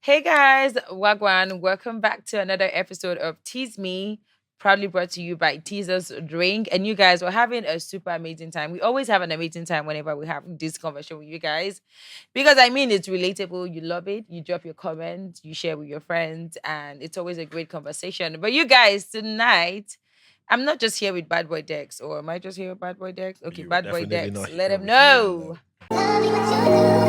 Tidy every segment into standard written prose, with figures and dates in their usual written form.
Hey guys, Wagwan, welcome back to another episode of Tease Me, proudly brought to you by Teezers Drink. And you guys, we're having a super amazing time. We always have an amazing time whenever we have this conversation with you guys because I mean, it's relatable. You love it. You drop your comments, you share with your friends, and it's always a great conversation. But you guys, tonight, I'm not just here with Bad Boy Dex, or am I just here with Bad Boy Dex? Okay, You were Bad Boy definitely Dex, not let here him with me know. alone.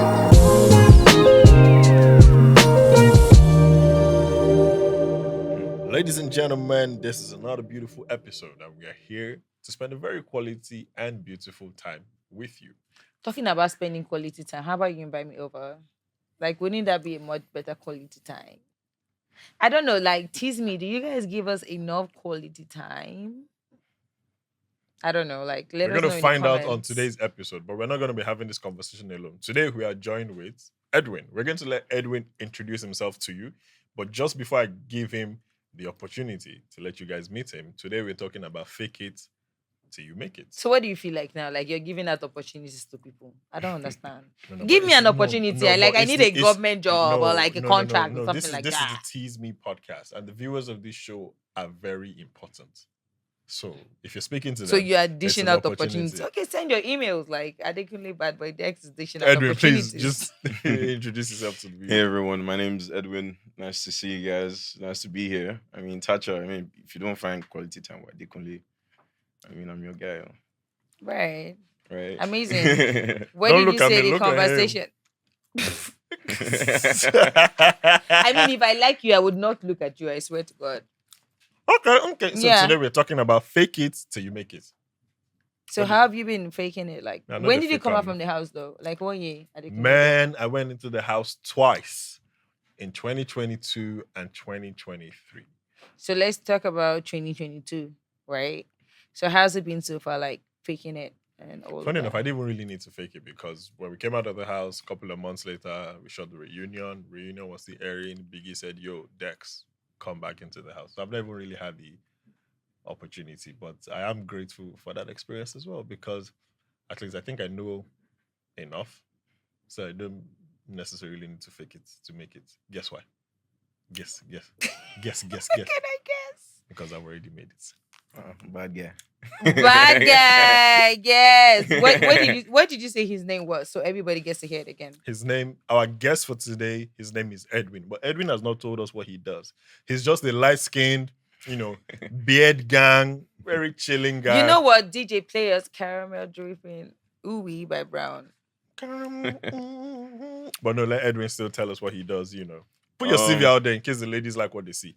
Ladies and gentlemen, this is another beautiful episode, and we are here to spend a very quality and beautiful time with you. Talking about spending quality time, how about you invite me over? Like, wouldn't that be a much better quality time? I don't know. Like, tease me. Do you guys give us enough quality time? I don't know. Like, let We're us going know to in the find out on comments. today's episode, but we're not going to be having this conversation alone. Today, we are joined with Edwin. We're going to let Edwin introduce himself to you, but just before I give him the opportunity to let you guys meet him, today we're talking about fake it till you make it. So, what do you feel like now? Like, you're giving out opportunities to people. I don't understand. No, Give but me it's an no, opportunity. no, I like. but I it's need the a government job or like a contract or This something is like this is that. the Tease Me podcast, and the viewers of this show are very important. So if you're speaking to So them, you are it's dishing an out opportunities. opportunity. Okay, send your emails. Like Adekunle Bad Boy Dex is dishing out Edwin, please opportunities. just introduce yourself to the Hey viewers. everyone, my name's Edwin. Nice to see you guys. Nice to be here. I mean, Tacha, if you don't find quality time with Adekunle, I'm your guy, Right. right? Amazing. Where Don't did you look at say me, the look at him. conversation? I mean, if I like you, I would not look at you. I swear to God. Okay. So Yeah. today we're talking about fake it till you make it. So What how have you been faking it? Like, Nah, not when the did you fake come out one. from the house though? Like 1 year at the Man, I went into the house twice in 2022 and 2023. So let's talk about 2022, right? So how's it been so far? Like faking it and all Funny of enough, that. I didn't even really need to fake it because when we came out of the house a couple of months later, we shot the reunion. Reunion was the airing. Biggie said, "Yo, Dex, come back into the house." So I've never really had the opportunity, but I am grateful for that experience as well because at least I think I know enough, so I don't necessarily need to fake it to make it. Guess why? Guess. What Guess. can I guess? Because I've already made it. Bad guy. Bad guy, yes. What did you say his name was? So everybody gets to hear it again. His name, our guest for today, his name is Edwin. But Edwin has not told us what he does. He's just a light-skinned, beard gang, very chilling guy. You know what? DJ Players Caramel Dripping Ooey by Brown. But no, let Edwin still tell us what he does, Put your CV out there in case the ladies like what they see.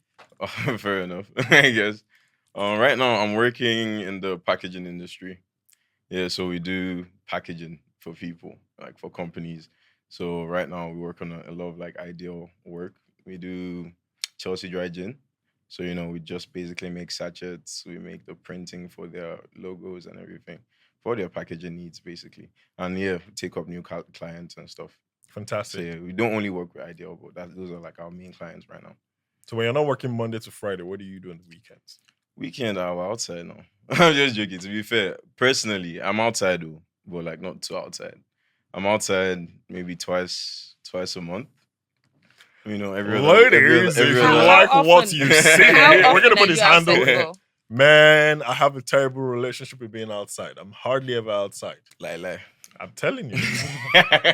Fair enough, I guess. Right now, I'm working in the packaging industry. Yeah, so we do packaging for people, like for companies. So right now, we work on a lot of like ideal work. We do Chelsea Dry Gin. So, we just basically make sachets. We make the printing for their logos and everything for their packaging needs, basically. And yeah, take up new clients and stuff. So Fantastic. yeah, we don't only work with Ideal, but those are like our main clients right now. So when you're not working Monday to Friday, what do you do on the weekends? Weekend, I'm outside now. I'm just joking. To be fair, personally, I'm outside though, but like not too outside. I'm outside maybe twice a month. Every Ladies, if you like How what often- you say, How we're often gonna are put his you outside handle. for? Man, I have a terrible relationship with being outside. I'm hardly ever outside. lie. I'm telling you.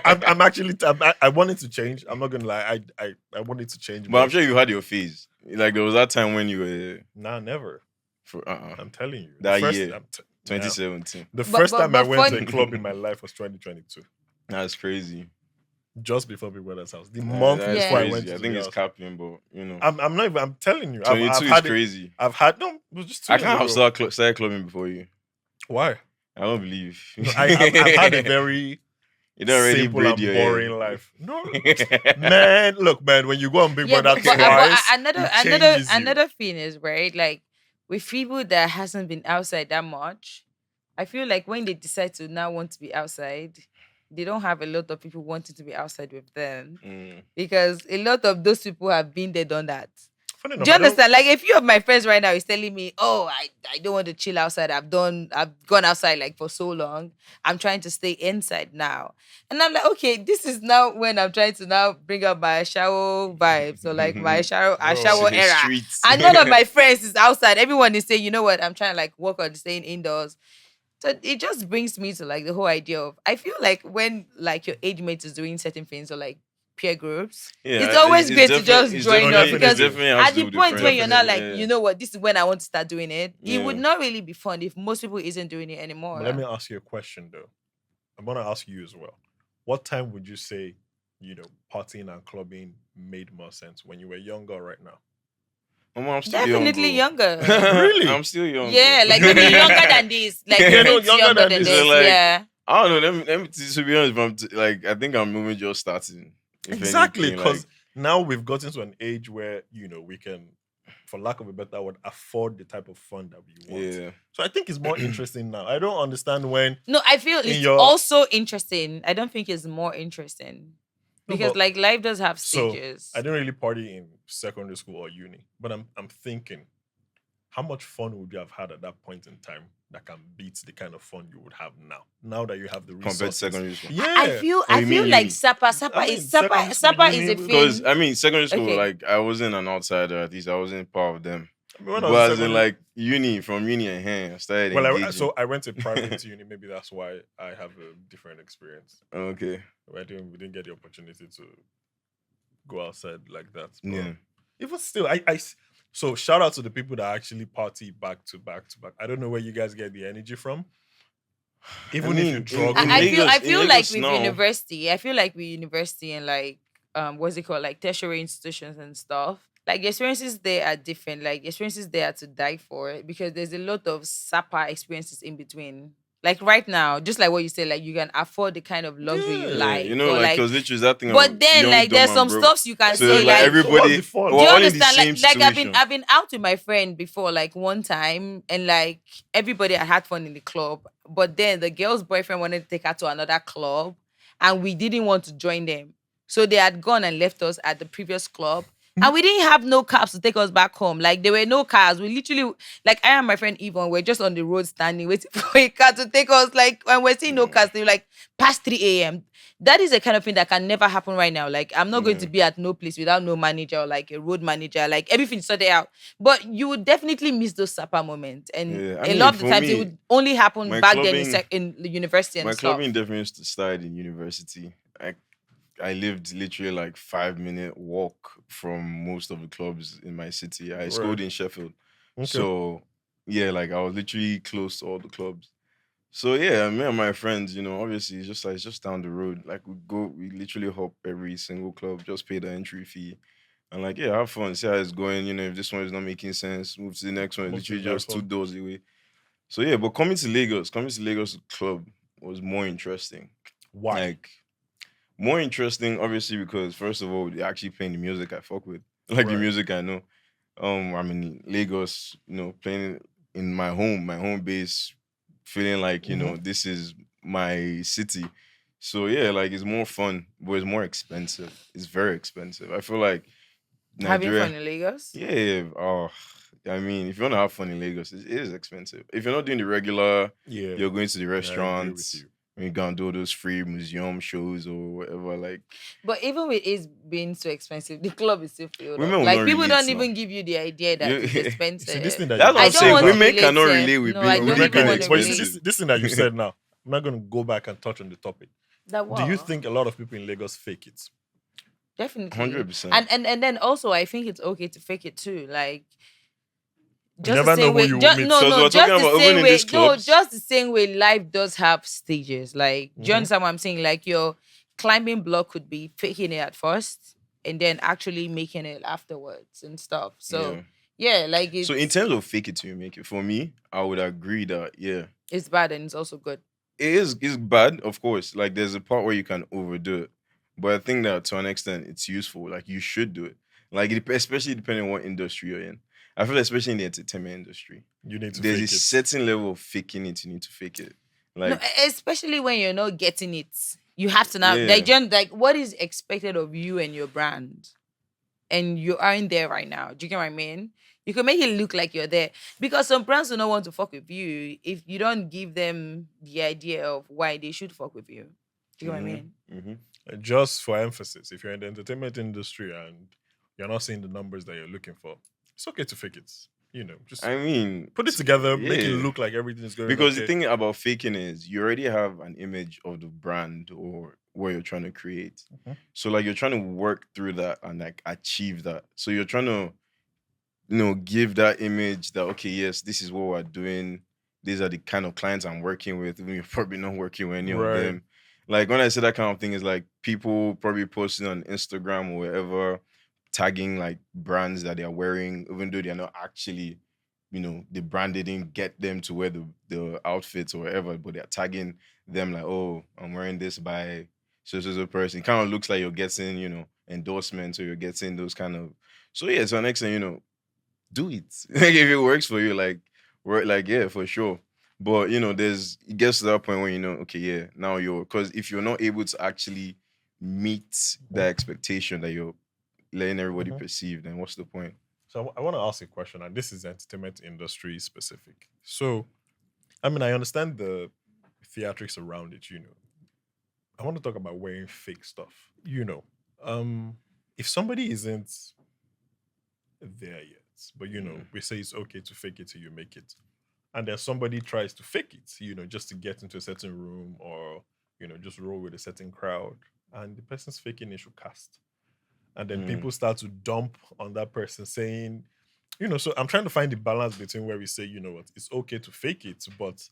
I'm actually. I wanted to change. I'm not gonna lie. I wanted to change. But I'm sure you had your phase. Like there was that time when you were Nah, never. for I'm telling you. That The year, yeah. 2017. The But- first but- time I but went to fun- a club in my life was 2022. That's crazy. Just before Big Brother's house. The Yeah, month that's before I crazy. went to I think the it's house. capping, but I'm not even. I'm telling you. 22 I've is had crazy. I've had no. It was just 2 I years can't have ago. started clubbing before you. Why? I don't believe. No, I've had a very you don't already simple braid and your boring hair. life. No, man. Look, man. When you go on Big Yeah, Brother but twice, another it another changes you. another thing is right. Like with people that hasn't been outside that much, I feel like when they decide to now want to be outside, they don't have a lot of people wanting to be outside with them Mm. because a lot of those people have been there, done that. Funny Do enough, you I don't. understand? Like a few of my friends right now is telling me, "Oh, I don't want to chill outside. I've gone outside like for so long. I'm trying to stay inside now." And I'm like, okay, this is now when I'm trying to now bring up my shower vibes or like my Bro, shower The era. streets. And none of my friends is outside. Everyone is saying, you know what? I'm trying to like work on staying indoors. So it just brings me to like the whole idea of I feel like when like your age mate is doing certain things or like peer groups, it's Yeah, always great to just No, join up it because definitely. definitely has at to do the with the point when friends. you're not Definitely. like, Yeah, you know what, this is when I want to start doing it, it would yeah. not really be fun if most people isn't doing it anymore. But let me ask you a question though. I'm gonna ask you as well. What time would you say, partying and clubbing made more sense when you were younger or right now? I'm still young, Definitely bro. younger. Really? I'm still young, bro. Yeah, like maybe younger than this, like a Yeah, no, bit younger younger than than this. So this. like, Yeah. I don't know. To be honest, like, I think I'm moving just starting. If Exactly, anything, like, because now we've gotten to an age where we can, for lack of a better word, afford the type of fun that we want. yeah, So I think it's more interesting now. I don't understand when No, I feel in it's your also interesting. I don't think it's more interesting no, because but like life does have so I stages. didn't really party in secondary school or uni, but I'm thinking, how much fun would you have had at that point in time that can beat the kind of fun you would have now? Now that you have the compared to resources. secondary school. I Yeah. feel Oh, I you mean feel like uni? Sapa I Sapa is mean, secondary Sapa school, Sapa is uni, a Because thing. I mean, secondary school, Okay. like, I wasn't an outsider. At least I wasn't part of them. I mean, when I was in But as in, secondary, like, from uni and here, I started well, engaging. I went to private uni. Maybe that's why I have a different experience. Okay. We didn't get the opportunity to go outside like that. But Yeah. even still, so shout out to the people that actually party back to back to back. I don't know where you guys get the energy from. I Even if you mean, drug in I me, feel I Lagos, in feel like Lagos with now, university, I feel like with university and like what's it called? Like tertiary institutions and stuff. Like the experiences there are different. Like the experiences there are to die for it because there's a lot of SAPA experiences in between. Like right now, just like what you said, like you can afford the kind of luxury you yeah. yeah, like, or like, like cause literally that thing of but then young, like dumb, there's and some broke. stuffs you can So say it's like Exactly. like So what's the everybody, fun? we're do you all in the understand? same Like situation. I've been out with my friend before, like one time, and like everybody had fun in the club. But then the girl's boyfriend wanted to take her to another club, and we didn't want to join them. So they had gone and left us at the previous club. And we didn't have no cabs to take us back home. Like there were no cars. We literally, like I and my friend Yvonne, were just on the road standing, waiting for a car to take us. Like when we're seeing no Mm, cars, they were like past 3 a.m. That is the kind of thing that can never happen right now. Like I'm not going yeah, to be at no place without no manager or like a road manager, like everything sorted out. But you would definitely miss those supper moments. And yeah. I a mean, lot of the for times it me, would only happen my back then clubbing, in the university and my clubbing stuff. definitely started in university. I lived literally like 5 minute walk from most of the clubs in my city. I Right. schooled in Sheffield, Okay. so yeah, like I was literally close to all the clubs. So yeah, me and my friends, obviously it's just down the road. Like we literally hop every single club, just pay the entry fee, and like yeah, have fun, see how it's going. If this one is not making sense, move to the next one. Move to Literally the next just two one. doors away. So yeah, but coming to Lagos club was more interesting. Why? Like more interesting, obviously, because first of all, they're actually playing the music I fuck with, like the Right. music I know. I'm in Lagos, playing in my home base, feeling like Mm-hmm. this is my city. So yeah, like it's more fun, but it's more expensive. It's very expensive. I feel like Having fun Nigeria, in Lagos. yeah. Oh, I mean, if you want to have fun in Lagos, it is expensive. If you're not doing the regular, Yeah, you're going to the I agree with restaurants. you. When you go and do those free museum shows or whatever, like But even with it being so expensive, the club is still filled up. women will Like not people relate don't now. even give you the idea that You, it's You see this thing expensive. that that's you what I I'm just don't said saying. want to now. Women relate cannot it. relate No, I don't Women even being want can, to but you see expensive. relate. this thing that you said now. I'm not gonna go back and touch on the topic. That Do you what? think a lot of people in Lagos fake it? Definitely. 100%. And then also I think it's okay to fake it too. Like You just the never know same who way, you will just meet. no, Because no, we're talking just the about even same in way, these no, clubs. just the same way life does have stages. Like, do you Mm-hmm. understand what I'm saying? Like your climbing block could be faking it at first and then actually making it afterwards and stuff. So Yeah. yeah, like So in terms of fake it till you make it, for me, I would agree that yeah, it's bad and it's also good. it's bad, of course. Like there's a part where you can overdo it. But I think that to an extent it's useful. Like you should do it. Like especially depending on what industry you're in. I feel especially in the entertainment industry, You need to there's a fake it. certain level of faking it you need to fake it. No, Like, especially when you're not getting it. You have to now yeah. like what is expected of you and your brand. and you aren't there right now. Do you get what I mean? You can make it look like you're there because some brands do not want to fuck with you if you don't give them the idea of why they should fuck with you. Do you get what I Mm-hmm. mean? Mm-hmm. Just for emphasis, if you're in the entertainment industry and you're not seeing the numbers that you're looking for, it's okay to fake it. Just I mean, put it together, make it yeah. look like everything is going Because the okay. thing about faking is you already have an image of the brand or what you're trying to create. Mhm. So like you're trying to work through that and like achieve that. So you're trying to, give that image that okay, yes, this is what we're doing. These are the kind of clients I'm working with. Even you're probably not working with any of Right. them. Like when I say that kind of thing, is like people probably posting on Instagram or wherever, tagging like brands that they are wearing, even though they're not actually, the brand didn't get them to wear the outfits or whatever, but they're tagging them like, oh, I'm wearing this by so person. It kind of looks like you're getting, endorsements or you're getting those kind of. So yeah, so next thing do it. Like if it works for you, like work, like yeah, for sure. But there's it gets to that point when okay, yeah, now you're because if you're not able to actually meet the Mhm. expectation that you're letting everybody Mhm. perceive, then what's the point? So I want to ask a question, and this is entertainment industry specific. So, I mean, I understand the theatrics around it. I want to talk about wearing fake stuff. You know, um, if somebody isn't there yet, but Mm. we say it's okay to fake it till you make it, and then somebody tries to fake it, just to get into a certain room or just roll with a certain crowd, and the person's faking it should cast, and then Mm. people start to dump on that person saying, so I'm trying to find the balance between where we say, what, it's okay to fake it, but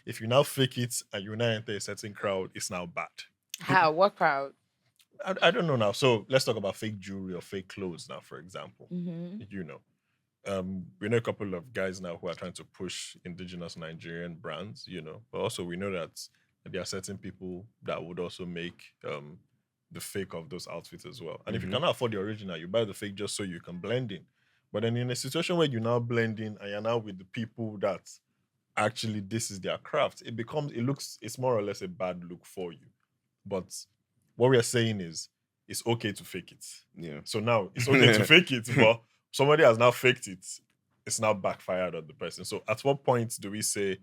if you now fake it and you now enter a certain crowd, it's now bad. How? What crowd? I don't know now. So let's talk about fake jewelry or fake clothes now, for example. Mm-hmm. You know, we know a couple of guys now who are trying to push indigenous Nigerian brands, but also we know that there are certain people that would also make the fake of those outfits as well. And if you Mm-hmm. cannot afford the original, you buy the fake just so you can blend in. But then in a situation where you now blend in and you're now with the people that actually this is their craft, it's more or less a bad look for you. But what we are saying is it's okay to fake it. Yeah. So now it's okay to fake it, but somebody has now faked it. It's now backfired on the person. So at what point do we say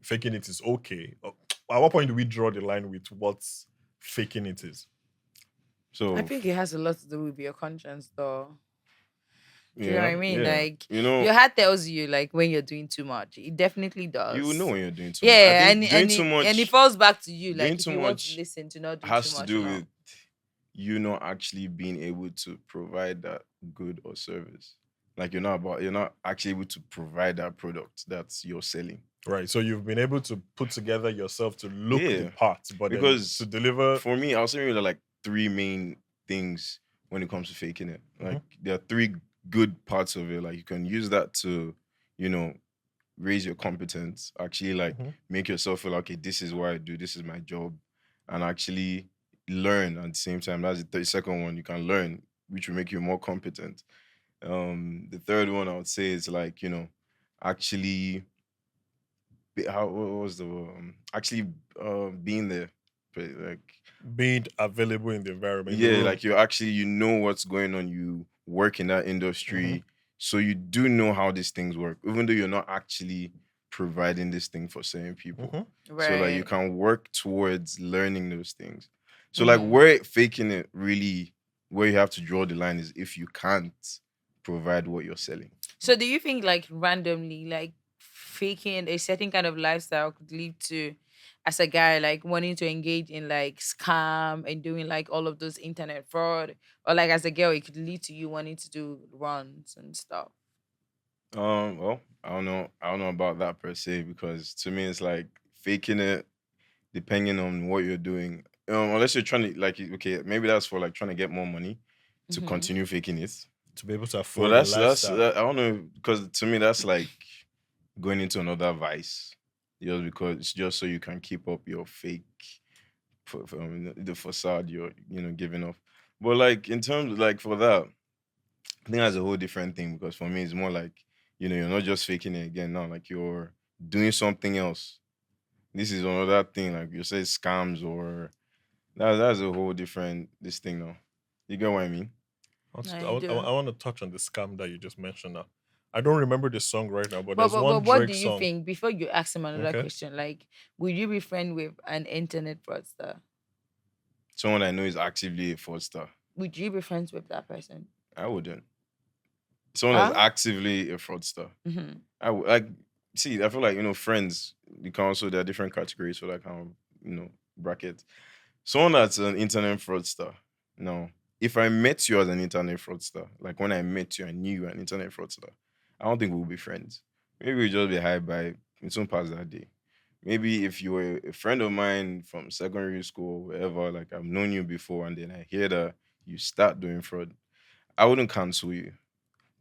faking it is okay? Or at what point do we draw the line with what faking it is? I So think it has a lot to do with your conscience, though. Do you know what yeah, I mean? yeah. Like You know, your heart tells you like when you're doing too much. It definitely you know does. when you're doing too much. I Yeah, think and doing and too it, and it much, falls back to you. doing Like if too you want to much listen to not do too has to much, do with you not actually being able to provide that good or service. Like you're not actually able to provide that product that you're selling. Right. So you've been able to put together yourself to look the Yeah. part, but then to Because deliver. for me, I'll say there are like three main things when it comes to faking it. Mhm. Like there are three good parts of it. Like you can use that to, you know, raise your competence, actually like Mhm. make yourself feel like, okay, this is what I do, this is my job, and actually learn at the same time. That's the second one. You can learn, which will make you more competent. The third one I would say is like, actually what was the actually being there. Like Being available in the environment, in the yeah, room. like you actually what's going on, you work in that Mhm. industry, so you do know how these things work, even though you're not actually providing this thing for certain people. Mhm. So like you right? can work towards learning those things. So like Mm-hmm. where faking it really, where you have to draw the line is if you can't provide what you're selling. So do you think like randomly, like faking a certain kind of lifestyle could lead to, as a guy, like wanting to engage in like scam and doing like all of those internet fraud, or like as a girl, it could lead to you wanting to do runs and stuff. Well, I don't know about that per se, because to me it's like faking it depending on what you're doing. Unless you're trying to like, okay, maybe that's for like trying to get more money to Mm-hmm. continue faking it. To be able to Well, afford the lifestyle. I don't know, because to me that's like going into another vice, just because it's just so you can keep up your fake, the facade you're giving off. But like in terms of, like for that, I think that's a whole different thing, because for me it's more like you're not just faking it again now, like you're doing something else. This is another thing, like you say scams or that's a whole different this thing now. You get what I mean? I do. I want to touch on the scam that you just mentioned now. I don't remember the song right now, but But there's but one but what do Drake you song. think before you ask him another Okay. question? Like, would you be friend with an internet fraudster? Someone I know is actively a fraudster. Would you be friends with that person? I wouldn't. Someone that's Huh? actively a fraudster. Mm-hmm. I would like see. I feel like friends. You can also there are different categories for that kind of bracket. Someone that's an internet fraudster. No, if I met you as an internet fraudster, like when I met you, I knew you were an internet fraudster. I don't think we'll be friends. Maybe we'll just be high by. It soon pass that day. Maybe if you were a friend of mine from secondary school, wherever, like I've known you before, and then I hear that you start doing fraud, I wouldn't cancel you,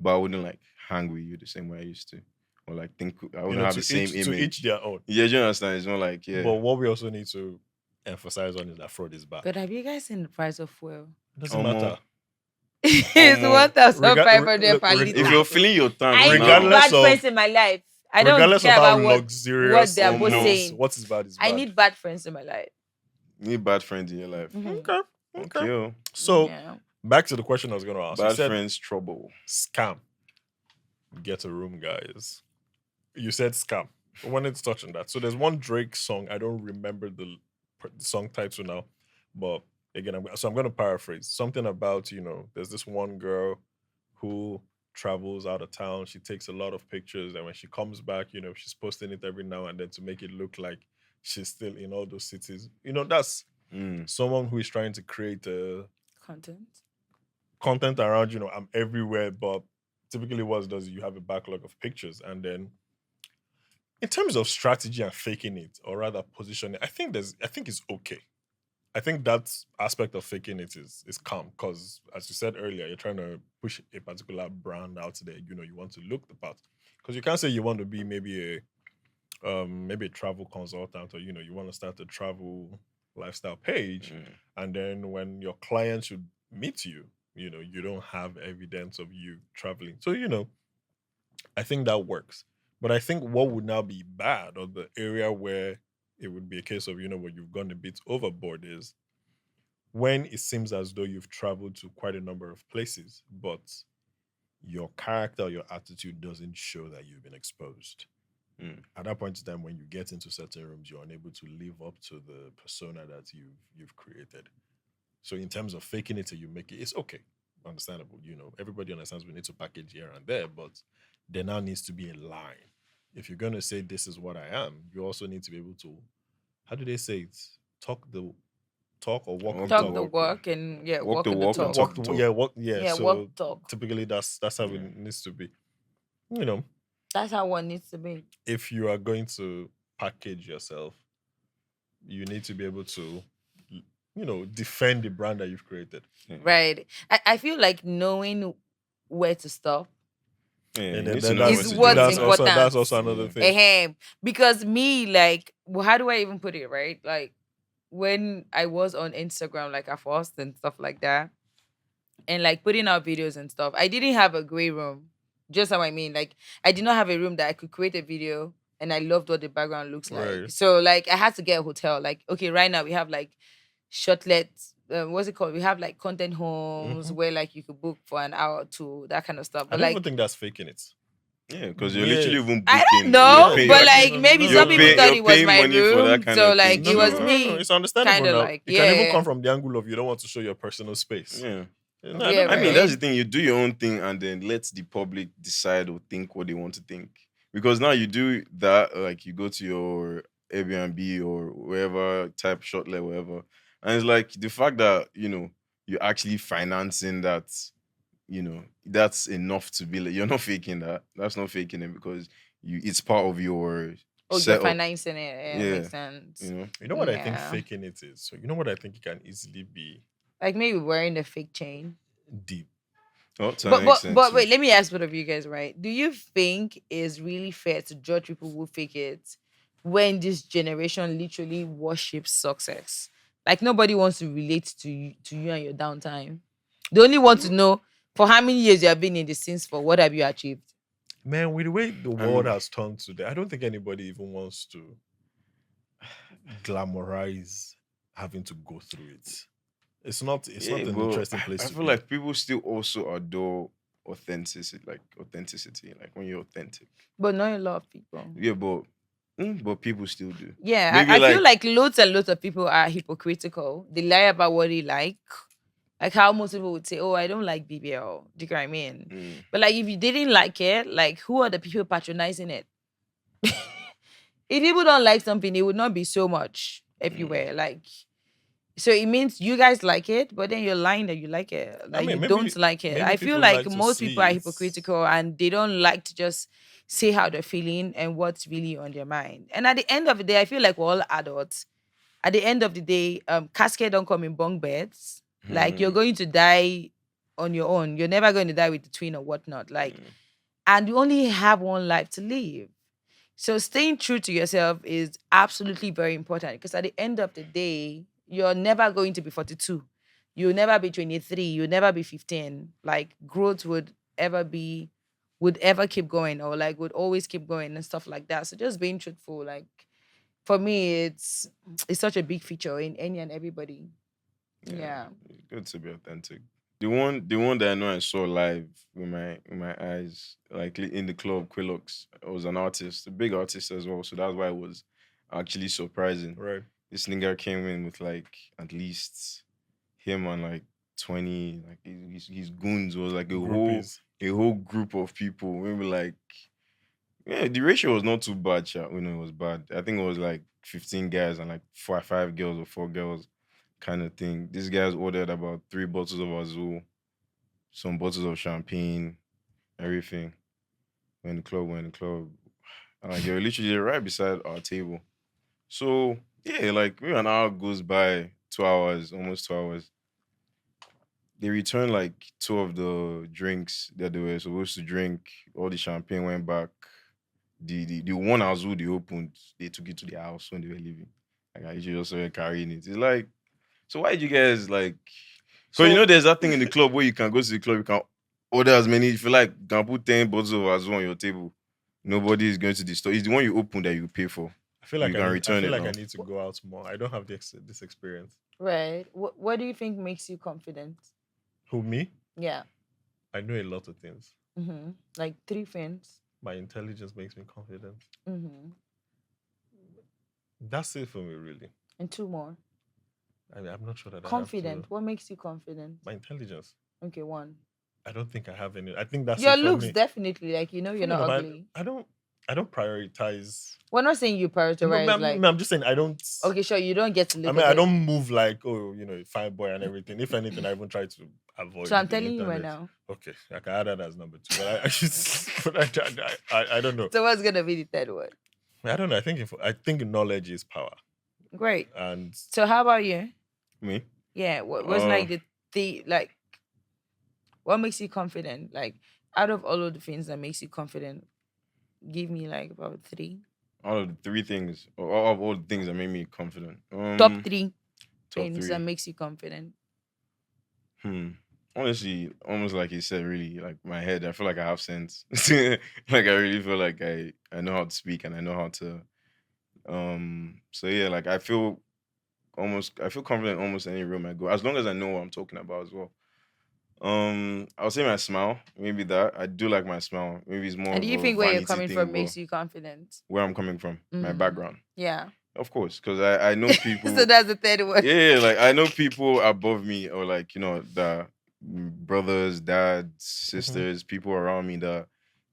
but I wouldn't like hang with you the same way I used to, or like think I You wouldn't know, have the same to each image. their own. Yeah, do you understand? It's not like yeah. But what we also need to emphasize on is that fraud is bad. But have you guys seen the price of fuel? It doesn't Almost, matter. It's almost. 1,500 per If liter. you're filling your tank I need now, regardless bad of friends in my life. I don't regardless of care how about what luxurious they are it both almost. is, saying. what is bad is I bad. need bad friends in my life. you need bad friends in your life. Mhm. Okay. Okay, Okay. oh. So Yeah. back to the question I was going to ask. You Bad said friends trouble. scam. Get a room, guys. You said scam. I wanted to touch on that. So there's one Drake song. I don't remember the song title now, but again, I'm going to paraphrase something about there's this one girl who travels out of town. She takes a lot of pictures, and when she comes back, she's posting it every now and then to make it look like she's still in all those cities. That's Mm. someone who is trying to create Content. content around. I'm everywhere, but typically what it does is you have a backlog of pictures, and then in terms of strategy and faking it, or rather positioning, I think it's okay. I think that aspect of faking it is calm because, as you said earlier, you're trying to push a particular brand out there. You want to look the part because you can't say you want to be maybe a travel consultant, or you want to start a travel lifestyle page, Mm. and then when your client should meet you, you don't have evidence of you traveling. So I think that works. But I think what would now be bad, or the area where it would be a case of, where you've gone a bit overboard, is when it seems as though you've traveled to quite a number of places, but your character or your attitude doesn't show that you've been exposed. Mm. At that point in time, when you get into certain rooms, you're unable to live up to the persona that you've created. So in terms of faking it till you make it, it's okay. Understandable. Everybody understands we need to package here and there, but there now needs to be a line. If you're gonna say this is what I am, you also need to be able to, how do they say it? Talk the talk or walk the Walk the Talk the talk. walk. walk and yeah, Walk the walk the walk and talk. talk the talk. Yeah, walk yeah. Yeah, walk So the talk. typically that's how Yeah. it needs to be. You know, That's how one needs to be. if you are going to package yourself, you need to be able to defend the brand that you've created. Yeah. Right. I feel like knowing where to stop Yeah, And you then need to know that's what is to what's do. important. that's also another Yeah. thing. Because me, like, well, how do I even put it, right? Like, when I was on Instagram, like at first and stuff like that, and like putting out videos and stuff, I didn't have a gray room. Just how I mean, like, I did not have a room that I could create a video and I loved what the background looks like. Right. So, like, I had to get a hotel. Like, okay, right now we have like shortlet. What's it called? We have like content homes Mhm. where like you could book for an hour or two, that kind of stuff. I But don't even like, think that's faking it. Yeah, because you're Yeah. literally even booking. I don't you're know, paying- but you're like No, maybe no, some no, people no. thought you're it was paying my money for that room, kind so of like thing. it was No, me. It's understandable Kinda now. like, It can even yeah. come from the angle of you don't want to show your personal space. Yeah. No, Yeah, I mean, right. that's the thing. You do your own thing and then let the public decide or think what they want to think. Because now you do that, like you go to your Airbnb or wherever type shortlet, whatever. And it's like the fact that, you're actually financing that, that's enough to be like, you're not faking that. That's not faking it because it's part of your Oh, you're setup. financing it. Yeah, Yeah. makes sense. You know what I think Yeah. faking it is? So you know what I think it can easily be? Like maybe wearing a fake chain. Deep. Oh, to But an but extent, but too. wait, let me ask both of you guys, right? Do you think it's really fair to judge people who fake it when this generation literally worships success? Like nobody wants to relate to you and your downtime. They only want to know for how many years you have been in the scenes for what have you achieved. Man, with the way the I world mean- has turned today, I don't think anybody even wants to glamorize having to go through it. It's not Yeah, an but interesting place I to feel be. like people still also adore authenticity, like when you're authentic. But not a lot of people. Yeah, but people still do. Yeah, Maybe I feel like like loads and loads of people are hypocritical. They lie about what they like. Like how most people would say, "Oh, I don't like BBL." Do you get what I mean? mm, But like, if you didn't like it, like, who are the people patronizing it? If people don't like something, it would not be so much mm, everywhere. Like, so it means you guys like it, but then you're lying that you like it. I Like, you mean, don't like it. maybe I feel people like like to most people are see it. hypocritical and they don't like to just say how they're feeling and what's really on their mind. And at the end of the day, I feel like we're all adults. At the end of the day, casket don't come in bunk beds. Like, you're mm, going to die on your own. You're never going to die with the twin or whatnot. Like, mm, and you only have one life to live. So staying true to yourself is absolutely very important because at the end of the day, you're never going to be 42. You'll never be 23. You'll never be 15. Like, growth would ever keep going, or like would always keep going and stuff like that. So just being truthful, like, for me, it's such a big feature in any and everybody. yeah, Yeah. it's good to be authentic. The one that I know I saw live with my eyes, like in the club, Quillox, was an artist, a big artist as well. So that's why it was actually surprising. Right. This nigga came in with like at least him and like 20, like his goons was like a whole Groupies. a whole group of people. Maybe like, yeah, the ratio was not too bad, sha. It was bad. I think it was like 15 guys and like five girls or four girls kind of thing. These guys ordered about 3 bottles of Azul, some bottles of champagne, everything. When the club. And like they were literally right beside our table. So yeah, like maybe an hour goes by, 2 hours, almost 2 hours. They returned like two of the drinks that they were supposed to drink. All the champagne went back. The one Azul they opened, they took it to their house when they were leaving. Like I usually just started carrying it. It's like, so why did you guys like? Because So there's that thing in the club where you can go to the club, you can order as many. If you like, you can put 10 bottles of Azul on your table. Nobody is going to the store. It's the one you open that you pay for. You can I return feel it like I now. need to go out more. I don't have this experience. Right. What do you think makes you confident? Who me? Yeah. I know a lot of things. Like three things. My intelligence makes me confident. Mm-hmm. That's it for me, really. And two more. I'm not sure that I have to. Confident. What makes you confident? My intelligence. Okay, one. I don't think I have any. I think that's Your it for looks, me. definitely. Like, you're Funny not enough, ugly. I don't prioritize. We're not saying you No, prioritize, like, I'm just saying I don't. okay, sure, you don't get to I look mean, at I it. don't move like, oh, fine boy and everything. If anything, I even try to So avoid I'm the telling you right internet. now. Okay, I can add that as number two, but I don't know. So what's gonna be the third one? I don't know. I think knowledge is power, Great. and So how about you? Me? Yeah, what's Uh like the like what makes you confident? Like, out of all of the things that makes you confident, give me like about three. out of the three things, or all of all the things that made me confident. Top three Top things that three. makes you confident. Hmm. Honestly, almost like you said, really, like my head. I feel like I have sense. Like I really feel like I know how to speak and I know how to. So yeah, like I feel confident in almost any room I go, as long as I know what I'm talking about as well. I would say my smile. Maybe that I do like my smile. Maybe it's more And of do you a think where you're vanity coming thing, from but makes you confident? where I'm coming from, my Mm-hmm. background, Yeah. of course, because I know So people. that's the third one. Yeah, like I know people above me, or like the brothers, dads, Mhm. sisters, people around me that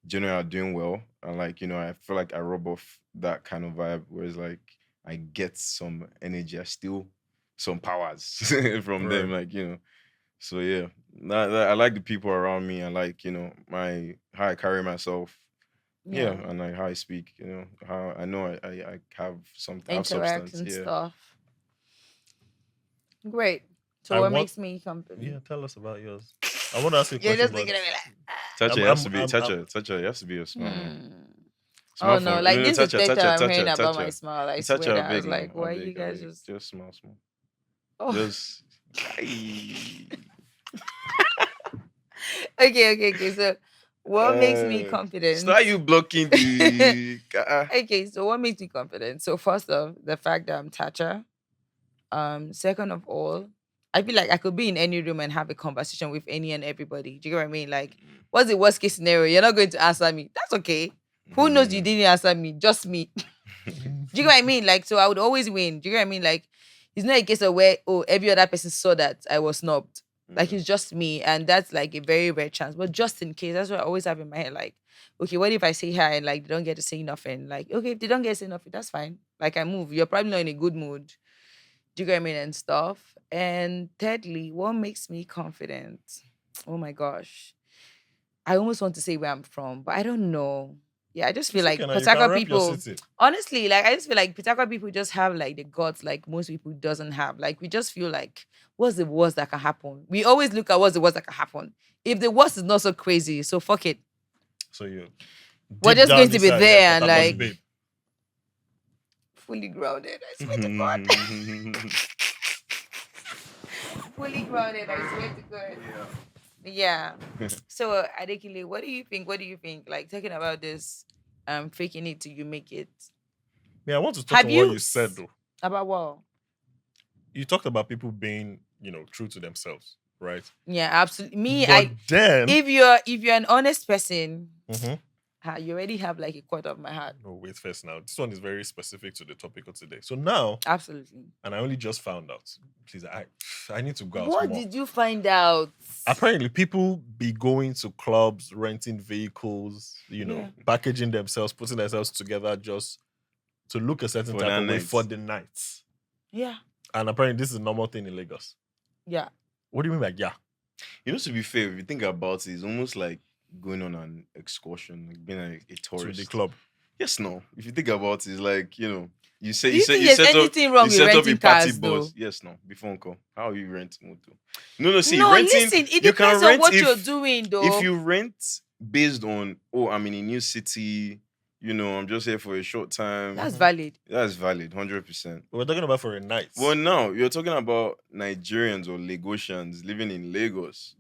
generally are doing well, and like I feel like I rub off that kind of vibe, whereas like I get some energy, I steal some powers from Right. them, like So yeah, I like the people around me. I like my how I carry myself. Yeah, Yeah. and like how I speak. How I know I have I have Interact substance. and Yeah. stuff. Great. So I what want. makes me confident? Yeah, tell us about yours. I want to ask you a You're question, just but looking at me like, Tacha, it has to be I'm Tacha. It has to be a smile, man. hmm. Oh Smile for no, me. like No, this is Tacha, the third Tacha, time I'm hearing Tacha, about my Tacha. smile. I swear Tacha, I that I was beg now. like, I why you beg, I guys beg. just Just smile, small. oh Just. Aye. okay. So what makes me confident? Start you blocking the. Okay, so what makes me confident? So first off, the fact that I'm Tacha. Second of all, I feel like I could be in any room and have a conversation with any and everybody. Do you get what I mean? Like, what's the worst case scenario? You're not going to answer me. That's okay. Who knows you didn't answer me? Just me. Do you get what I mean? Like, so I would always win. Do you get what I mean? Like, it's not a case of where, oh, every other person saw that I was snubbed. Like, it's just me. And that's like a very rare chance. But just in case, that's what I always have in my head. Like, okay, what if I say hi and like they don't get to say nothing? Like, okay, if they don't get to say nothing, that's fine. Like, I move. You're probably not in a good mood. Do you get what I mean? And stuff. And thirdly, what makes me confident? Oh my gosh. I almost want to say where I'm from, but I don't know. Yeah, I just feel It's okay like now. You can Pataka rep your people, city. honestly, like I just feel like Pataka people just have like the guts like most people doesn't have. Like we just feel like what's the worst that can happen? We always look at what's the worst that can happen. If the worst is not so crazy, so fuck it. So you We're deep just down going to be inside, there yeah, and Patago's like babe. fully grounded. I swear to God. Fully grounded, I swear to God. Yeah. So Adekunle, what do you think? What do you think? Like talking about this, faking it till you make it. Yeah, I want to touch Have on what you you said though. about what? You talked about people being, true to themselves, right? Yeah, absolutely. Me, But then, if you're an honest person, Mhm. you already have like a quarter of my heart. No, wait first now. This one is very specific to the topic of today. So now, Absolutely. and I only just found out. Please, I need to go out What more. did you find out? Apparently, people be going to clubs, renting vehicles, Yeah. packaging themselves, putting themselves together just to look a certain For type that of way night. for the night. Yeah. And apparently, this is a normal thing in Lagos. Yeah. What do you mean by yeah? To be fair, if you think about it, it's almost like going on an excursion, like being a To tourist. the club. Yes, no. If you think about it, it's like, you say Do you you say think you there's set up anything wrong you with set up a renting party cars, bus. though? Yes, no. Before uncle. How you rent motor? No, see, No, renting listen, it you can depends on rent what if you're doing, though. if you rent based on I'm in a new city, I'm just here for a short time. That's valid. That's valid, 100%. We're talking about for a night. Well, now you're talking about Nigerians or Lagosians living in Lagos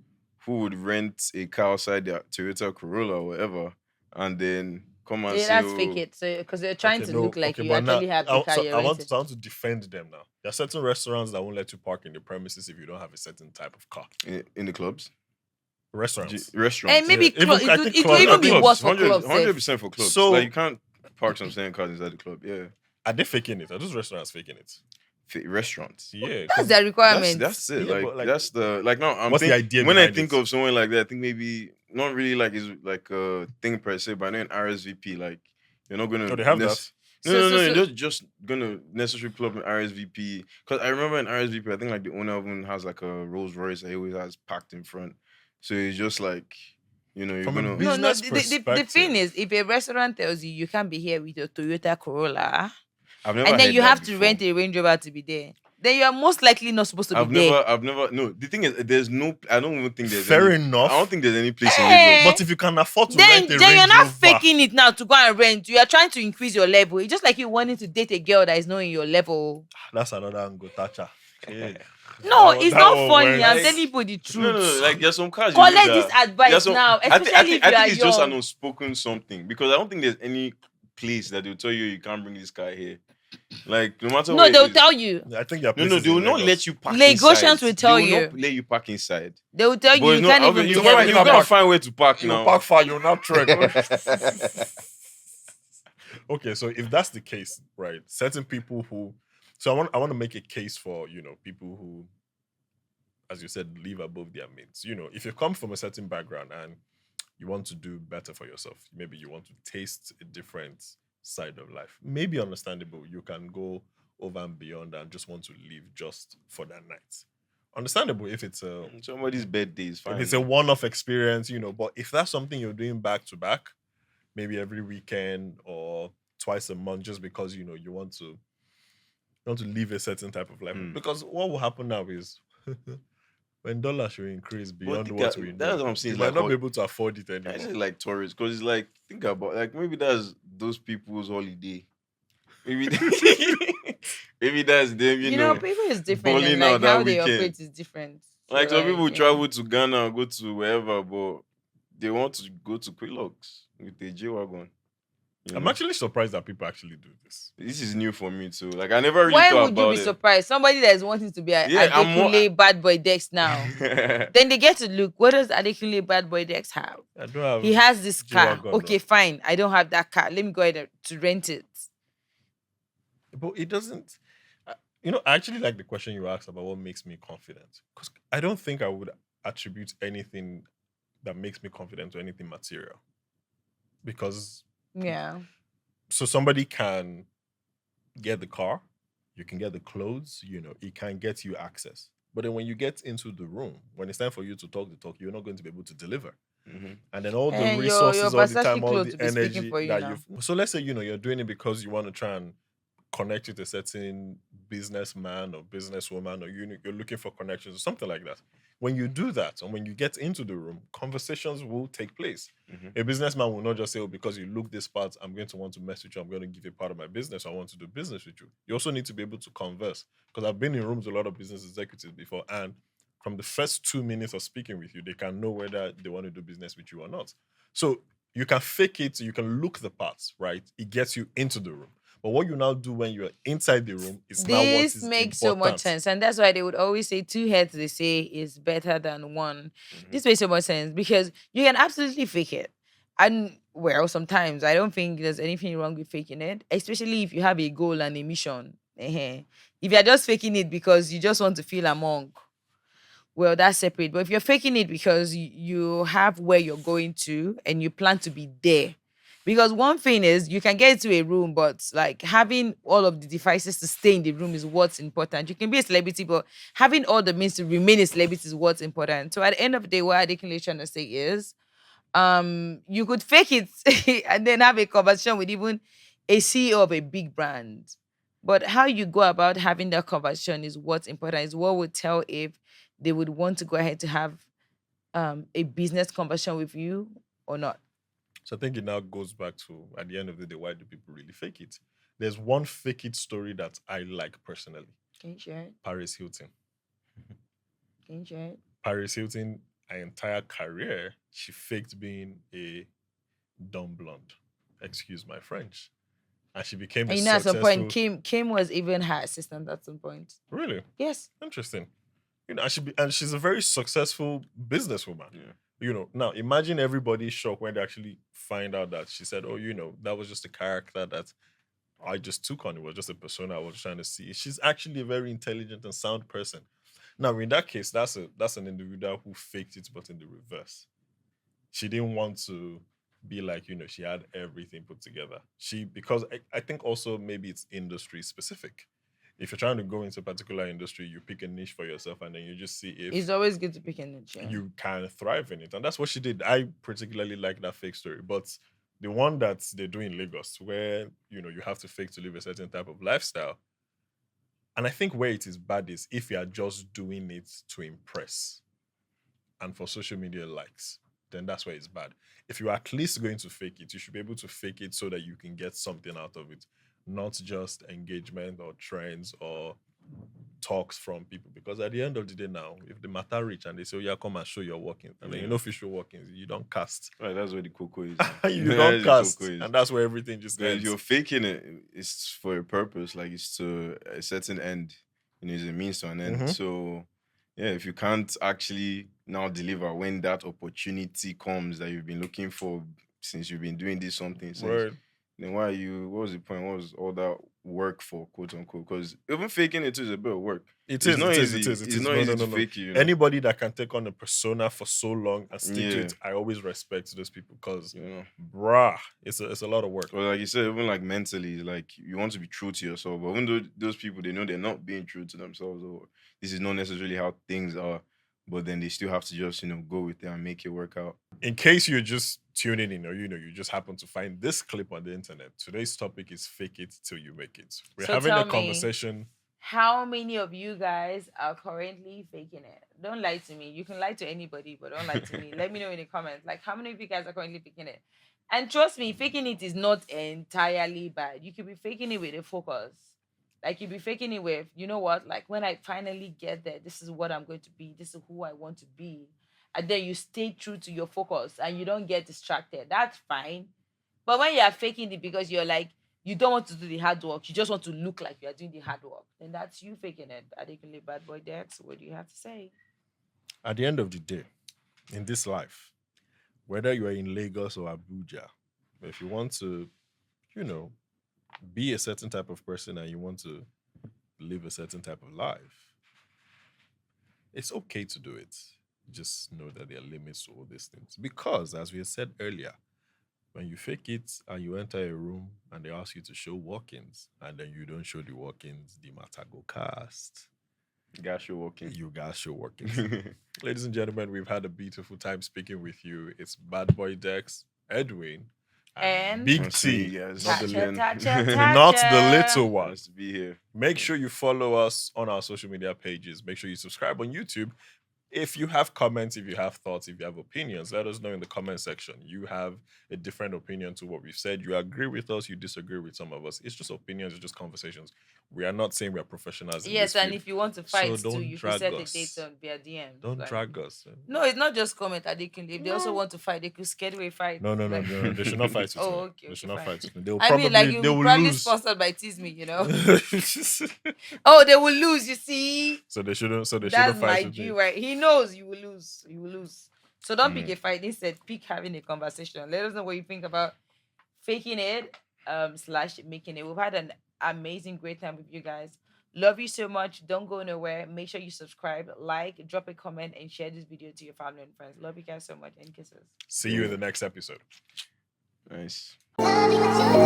who would rent a car outside their Toyota Corolla or whatever, and then come and Yeah, say, that's fake it. So because they're trying to look like you but now actually have the car you're I want renting. to defend them now. There are certain restaurants that won't let you park in the premises if you don't have a certain type of car. in the clubs, Restaurants. restaurants. And maybe Yeah. club, Even- I think it club- could no, even be clubs, worse for clubs. 100% for clubs. So- like you can't park some certain cars inside the club. Yeah, Are they faking it? Are those restaurants faking it? Restaurants. Yeah. That's 'cause their requirement. That's it. Yeah, like, but, like, that's the now. what's the idea when I behind think it? of someone like that? I think maybe not really like is like a thing per se, but I know in RSVP, like you're not gonna. Oh, they have that? No, you're just gonna necessarily pull up an RSVP because I remember in RSVP, I think like the owner of one has like a Rolls Royce that he always has packed in front, so it's just like you're From a gonna. business No. The thing perspective. is, if a restaurant tells you can't be here with your Toyota Corolla, I've never and then heard you that have to before. rent a Range Rover to be there, then you are most likely not supposed to I've be there. never. No, the thing is, there's no. I don't even think there's. Fair any, enough. I don't think there's any place in Eh. Lagos. But if you can afford to Then rent a you're Range not Rover, faking it now to go and rent. You are trying to increase your level. It's just like you wanting to date a girl that is not in your level. that's another angle, Tacha. Yeah. No, That it's that not one funny. went- I'm telling you the truth. No. Like there's some cars. Collect you look this at- advice there's some- now, I think especially if you are it's just an young. unspoken something because I don't think there's any place that they'll tell you can't bring this car here. Like no matter No, what. they'll it is- tell you. I think there are No, places they will in not Lagos. let you park Lagosians inside. will tell They will you. not let you park inside. They will tell But you it's you not- can't even okay, be you together. gotta, you gotta find where to park You now. park far, you'll not trek. Okay, so if that's the case, right? Certain people who, so I want to make a case for people who, as you said, live above their means. If you come from a certain background and you want to do better for yourself, maybe you want to taste a different side of life. Maybe understandable. You can go over and beyond and just want to live just for that night. Understandable if it's a Somebody's birthday is fine. if it's a one-off experience, but if that's something you're doing back to back, maybe every weekend or twice a month, just because you want to live a certain type of life. Because what will happen now is when dollars should increase beyond think what that- we know, that's what I'm saying, you it's might like not be what- able to afford it I anymore. say like tourists because it's like think about like maybe that's those people's holiday. Maybe maybe that's them. You know, people is different, balling and out like that how they weekend. operate is different. Like So, some people you travel know. to Ghana or go to wherever, but they want to go to Quilocks with a J wagon. You I'm know, actually surprised that people actually do this. this is new for me too. Like I never really Why thought would you be about it. surprised? Somebody that is wanting to be a Yeah, I'm more. Adekunle bad boy Dex now. Then they get to look. What does Adekunle bad boy Dex have? I don't have He has this G car. wagon, Okay, no. fine. I don't have that car. Let me go ahead to rent it. But it doesn't. I actually like the question you asked about what makes me confident. Because I don't think I would attribute anything that makes me confident to anything material. Because Yeah. so somebody can get the car, you can get the clothes, it can get you access. But then when you get into the room, when it's time for you to talk the talk, you're not going to be able to deliver. Mhm. And then all the And your resources, all the time, Versace all clothes the will be speaking energy for you that now. you've. So let's say, you're doing it because you want to try and connect with a certain businessman or businesswoman, or you're looking for connections or something like that. When you do that and when you get into the room, conversations will take place. Mhm. A businessman will not just say, oh, because you look this part, I'm going to want to mess with you. I'm going to give you part of my business. I want to do business with you. You also need to be able to converse, because I've been in rooms with a lot of business executives before, and from the first 2 minutes of speaking with you, they can know whether they want to do business with you or not. So you can fake it, you can look the parts, right? It gets you into the room. But what you now do when you're inside the room is now what This is makes so much important. sense. And that's why they would always say two heads, they say, is better than one. Mhm. This makes so much sense because you can absolutely fake it. And well, sometimes I don't think there's anything wrong with faking it, especially if you have a goal and a mission. If you're just faking it because you just want to feel among, well, that's separate. But if you're faking it because you have where you're going to and you plan to be there, because one thing is you can get into a room, but like having all of the devices to stay in the room is what's important. You can be a celebrity, but having all the means to remain a celebrity is what's important. So at the end of the day, what Adekunle is trying to say is, you could fake it and then have a conversation with even a CEO of a big brand. But how you go about having that conversation is what's important, is what would tell if they would want to go ahead to have a business conversation with you or not. So I think it now goes back to, at the end of the day, why do people really fake it? There's one fake it story that I like personally. Can you share it? Paris Hilton. Can you share it? Paris Hilton, her entire career, she faked being a dumb blonde. Excuse my French. And she became a And at some point, successful. Kim was even her assistant at some point. Really Yes. interesting. And she's a very successful businesswoman. Yeah. Now imagine everybody's shocked when they actually find out that she said, "Oh, that was just a character that I just took on. It was just a persona I was trying to see." She's actually a very intelligent and sound person. Now, in that case, that's an individual who faked it, but in the reverse. She didn't want to be like, she had everything put together. Because I think also maybe it's industry specific. If you're trying to go into a particular industry, you pick a niche for yourself and then you just see if It's always good to pick a niche. Yeah. you can thrive in it. And that's what she did. I particularly like that fake story. But the one that they do in Lagos, where you have to fake to live a certain type of lifestyle. And I think where it is bad is if you are just doing it to impress and for social media likes, then that's where it's bad. If you're at least going to fake it, you should be able to fake it so that you can get something out of it, not just engagement or trends or talks from people. Because at the end of the day now, if the matter reach and they say, oh yeah, come and show your workings, and then Yeah. if you show workings, you don't cast. Right, that's where the cocoa is. You That's don't the cast. cocoa is. And that's where everything just Because ends. you're faking it, it's for a purpose, like it's to a certain end, it's a means to an end. Mhm. So, yeah, if you can't actually now deliver when that opportunity comes that you've been looking for since you've been doing this something since, Word. then why are you? What was the point? What was all that work for, quote unquote? Because even faking it is a bit of work. It's not it is, easy. it is, it It's is. not No, easy no, to no, no. fake it. Anybody that can take on a persona for so long and stick to Yeah. it, I always respect those people because, You know. bruh, it's a lot of work. Well, like you said, even like mentally, like you want to be true to yourself, but even though those people they know they're not being true to themselves, or this is not necessarily how things are, but then they still have to just go with it and make it work out. In case you're just tuning in or you just happen to find this clip on the internet, today's topic is fake it till you make it. We're So having tell a me, conversation. how many of you guys are currently faking it? Don't lie to me. You can lie to anybody, but don't lie to me. Let me know in the comments. Like, how many of you guys are currently faking it? And trust me, faking it is not entirely bad. You could be faking it with a focus. Like, you'd be faking it with, you know what? Like, when I finally get there, this is what I'm going to be. This is who I want to be. And then you stay true to your focus and you don't get distracted. That's fine. But when you are faking it because you're like, you don't want to do the hard work, you just want to look like you are doing the hard work, then that's you faking it. Adekunle Bad Boy Dex, what do you have to say? At the end of the day, in this life, whether you are in Lagos or Abuja, if you want to, you know, be a certain type of person and you want to live a certain type of life, it's okay to do it. Just know that there are limits to all these things. Because, as we had said earlier, when you fake it and you enter a room and they ask you to show walk-ins and then you don't show the walk-ins, the matter go cast. Gosh, you're working. You guys show walk-ins. Ladies and gentlemen, we've had a beautiful time speaking with you. It's Bad Boy Dex, Edwin, and And Big Nice to meet T, you guys. not the, Tacha, li- Tacha, Tacha. not the little one. Nice to be here. Make sure you follow us on our social media pages. Make sure you subscribe on YouTube. If you have comments, if you have thoughts, if you have opinions, let us know in the comment section. You have a different opinion to what we've said. You agree with us, you disagree with some of us. It's just opinions, it's just conversations. We are not saying we are professionals in Yes, this and field. if you want to So fight too, don't you can drag set a us. date on via DM. Don't Like, drag us. no, it's not just comment Adekunle. If they also No. want to fight, they could schedule a fight. No. Like- They should not fight with Oh, me. okay, They should okay, not fine. fight with me. They will I probably, mean, like you they will will probably lose. sponsored by Tease Me, you know. So Oh, they will lose. You see, they shouldn't. So they that's shouldn't fight my with G, me. right? He knows you will lose. You will lose. So don't pick Mm. a fight. Instead, pick having a conversation. Let us know what you think about faking it, slash making it. We've had an amazing, great time with you guys. Love you so much. Don't go nowhere. Make sure you subscribe, like, drop a comment, and share this video to your family and friends. Love you guys so much, and kisses. See you in the next episode. Nice. Love you,